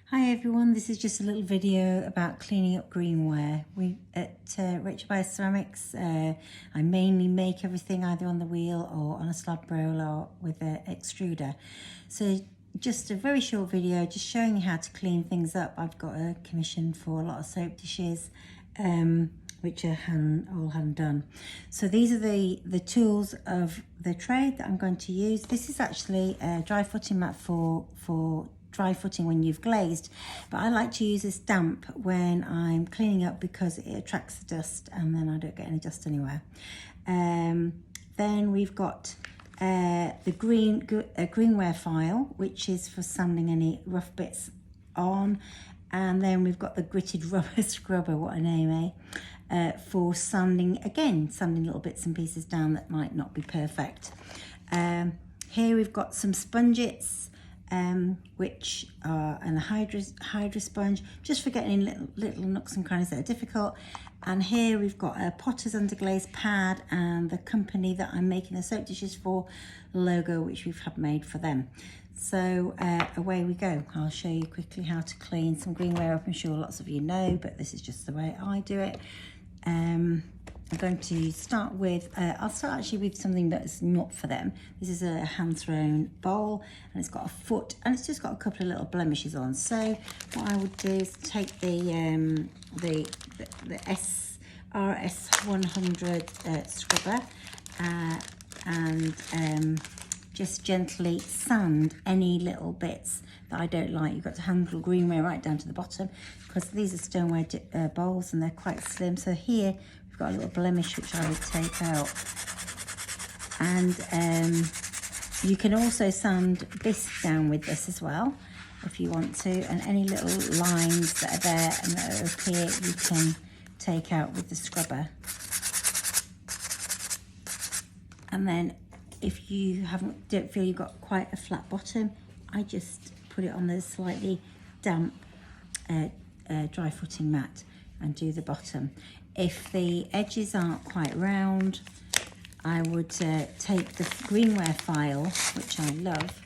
Hi everyone, this is just a little video about cleaning up greenware. We at Rachel By Ceramics, I mainly make everything either on the wheel or on a slab roller or with an extruder. So just a very short video just showing you how to clean things up. I've got a commission for a lot of soap dishes, which are all hand done. So these are the tools of the trade that I'm going to use. This is actually a dry footing mat for dry footing when you've glazed, but I like to use this damp when I'm cleaning up because it attracts the dust and then I don't get any dust anywhere. Then we've got the Greenware file, which is for sanding any rough bits on, and then we've got the gritted rubber scrubber, what a name, for sanding little bits and pieces down that might not be perfect. Here we've got some sponges, which are and a hydro sponge, just for getting in little nooks and crannies that are difficult. And here we've got a Potter's underglaze pad and the company that I'm making the soap dishes for logo, which we've had made for them. So away we go. I'll show you quickly how to clean some greenware up. I'm sure lots of you know, but this is just the way I do it. I'm going to start with, I'll start actually with something that's not for them. This is a hand-thrown bowl and it's got a foot and it's just got a couple of little blemishes on. So what I would do is take the RS100 scrubber and just gently sand any little bits that I don't like. You've got to handle greenware right down to the bottom because these are stoneware bowls and they're quite slim. So here we've got a little blemish which I would take out. And you can also sand this down with this as well if you want to, and any little lines that are there and that appear you can take out with the scrubber. And then if you don't feel you've got quite a flat bottom, I just put it on the slightly damp dry footing mat and do the bottom. If the edges aren't quite round, I would take the Greenware file, which I love,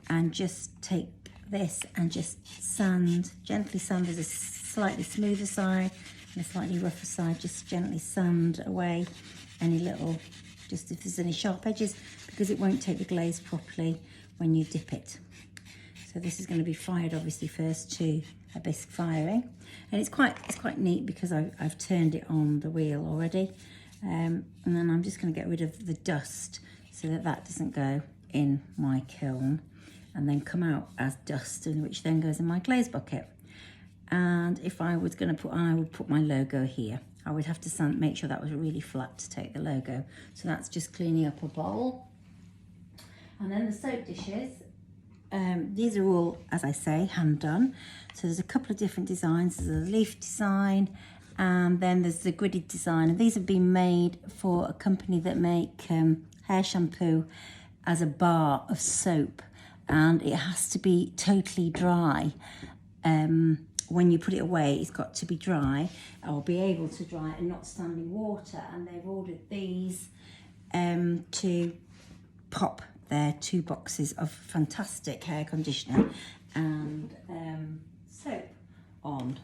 and just take this and just sand, gently sand. There's a slightly smoother side and a slightly rougher side. Just gently sand away any little, just if there's any sharp edges, because it won't take the glaze properly when you dip it. So this is going to be fired obviously first to a bisque firing, and it's quite neat because I've turned it on the wheel already, and then I'm just going to get rid of the dust so that doesn't go in my kiln and then come out as dust, and which then goes in my glaze bucket. And if I was going to put, I would put my logo here. I would have to make sure that was really flat to take the logo. So that's just cleaning up a bowl. And then the soap dishes. These are all, as I say, hand done. So there's a couple of different designs. There's a leaf design and then there's the gridded design. And these have been made for a company that make hair shampoo as a bar of soap. And it has to be totally dry. When you put it away, it's got to be dry or be able to dry and not stand in water. And they've ordered these to pop their 2 boxes of fantastic hair conditioner and soap on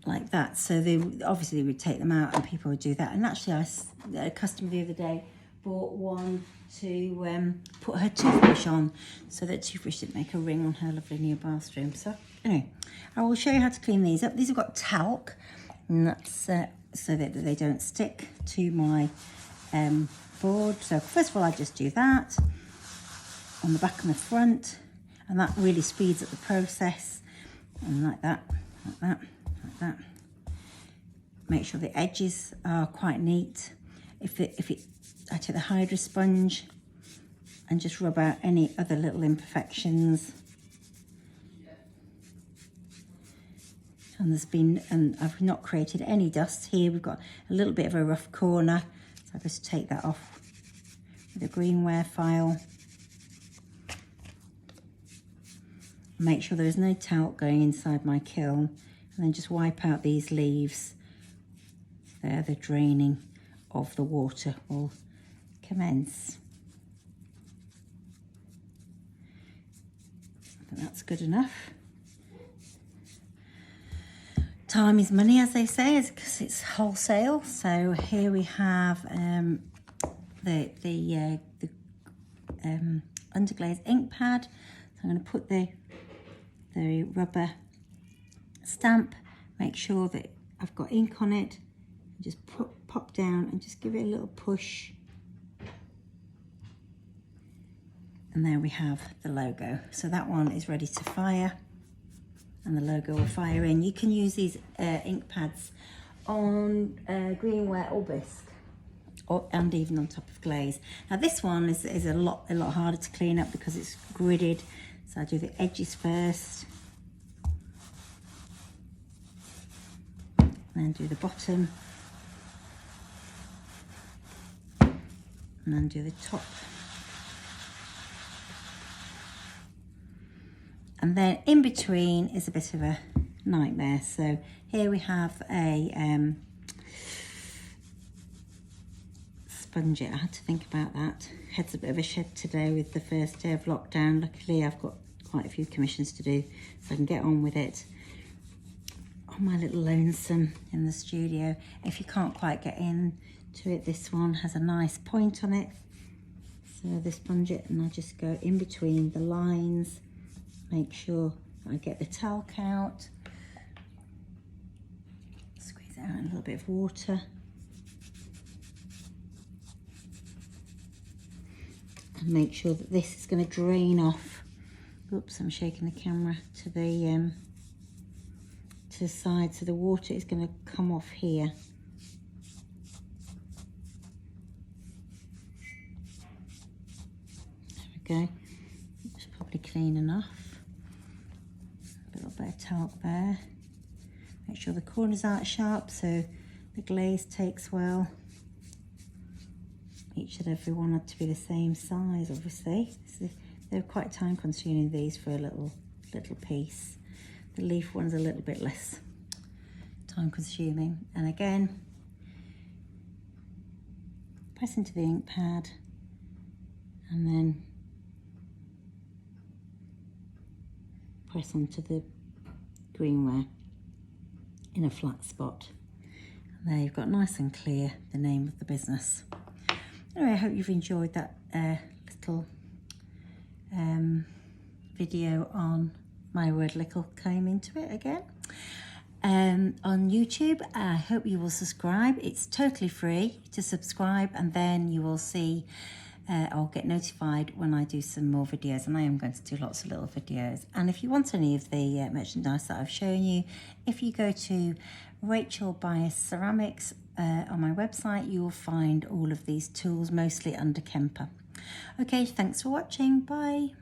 like that. So they obviously would take them out and people would do that. And actually a customer the other day bought one to put her toothbrush on so that toothbrush didn't make a ring on her lovely new bathroom. So anyway, I will show you how to clean these up. These have got talc, and that's so that they don't stick to my board. So first of all, I just do that on the back and the front, and that really speeds up the process. And like that, like that, like that. Make sure the edges are quite neat. I take the hydro sponge and just rub out any other little imperfections. And I've not created any dust here. We've got a little bit of a rough corner, so I just take that off with a Greenware file. Make sure there is no talc going inside my kiln, and then just wipe out these leaves. There, the draining of the water will commence. think that's good enough. Time is money, as they say, because it's wholesale. So here we have the underglaze ink pad. So I'm going to put the rubber stamp, make sure that I've got ink on it, and just pop down and just give it a little push. And there we have the logo. So that one is ready to fire, and the logo will fire in. You can use these ink pads on Greenware or bisque, and even on top of glaze. Now this one is a lot harder to clean up because it's gridded. So I do the edges first, and then do the bottom, and then do the top. And then in between is a bit of a nightmare. So here we have a sponge it. I had to think about that. Head's a bit of a shed today with the first day of lockdown. Luckily I've got quite a few commissions to do, so I can get on with it on my little lonesome in the studio. If you can't quite get into it, this one has a nice point on it. So the sponge it, and I just go in between the lines. Make sure I get the talc out, squeeze out a little bit of water, and make sure that this is going to drain off. Oops, I'm shaking the camera to the side, so the water is going to come off here. There we go. It's probably clean enough. A little bit of talc there. Make sure the corners aren't sharp so the glaze takes well. Each and every one had to be the same size, obviously. So they're quite time consuming, these, for a little piece. The leaf one's a little bit less time consuming. And again, press into the ink pad, and then press onto the Greenware in a flat spot. And there you've got nice and clear the name of the business. Anyway, I hope you've enjoyed that little video on my word little came into it again. On YouTube, I hope you will subscribe. It's totally free to subscribe, and then you will see I'll get notified when I do some more videos, and I am going to do lots of little videos. And if you want any of the merchandise that I've shown you, if you go to Rachel Bias Ceramics on my website, you will find all of these tools, mostly under Kemper. Okay, thanks for watching. Bye.